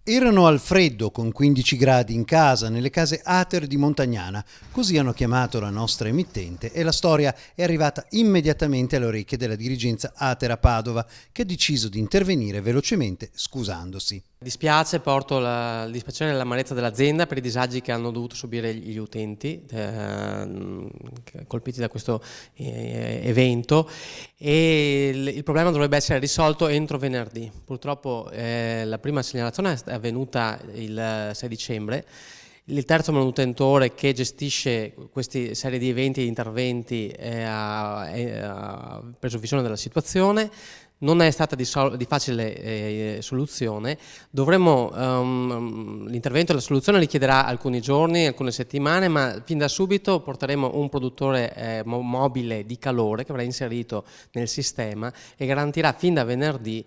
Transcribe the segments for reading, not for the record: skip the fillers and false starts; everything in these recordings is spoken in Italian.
Erano al freddo con 15 gradi in casa, nelle case Ater di Montagnana, così hanno chiamato la nostra emittente, e la storia è arrivata immediatamente alle orecchie della dirigenza Ater a Padova, che ha deciso di intervenire velocemente scusandosi. Dispiace, porto il dispiacere e l'amarezza dell'azienda per i disagi che hanno dovuto subire gli utenti colpiti da questo evento, e il problema dovrebbe essere risolto entro venerdì. Purtroppo la prima segnalazione è avvenuta il 6 dicembre. Il terzo manutentore che gestisce queste serie di eventi e interventi ha preso visione della situazione. Non è stata di facile soluzione. L'intervento e la soluzione richiederà alcuni giorni, alcune settimane, ma fin da subito porteremo un produttore mobile di calore che verrà inserito nel sistema e garantirà fin da venerdì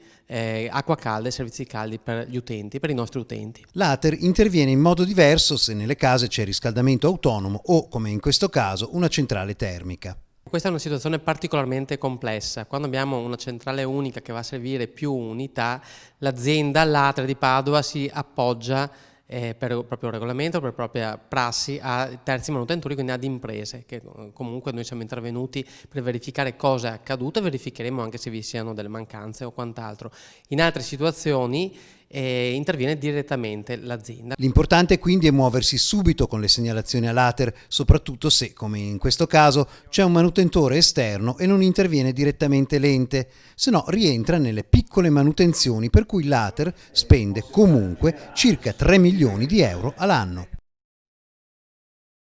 acqua calda e servizi caldi per gli utenti, per i nostri utenti. L'Ater interviene in modo diverso se nelle case c'è riscaldamento autonomo o, come in questo caso, una centrale termica. Questa è una situazione particolarmente complessa. Quando abbiamo una centrale unica che va a servire più unità, l'azienda, l'Ater di Padova, si appoggia per il proprio regolamento, per la propria prassi, a terzi manutentori, quindi ad imprese, che comunque noi siamo intervenuti per verificare cosa è accaduto e verificheremo anche se vi siano delle mancanze o quant'altro. In altre situazioni interviene direttamente l'azienda. L'importante quindi è muoversi subito con le segnalazioni all'Ater, soprattutto se, come in questo caso, c'è un manutentore esterno e non interviene direttamente l'ente, se no rientra nelle piccole manutenzioni per cui l'Ater spende comunque circa 3 milioni di euro all'anno.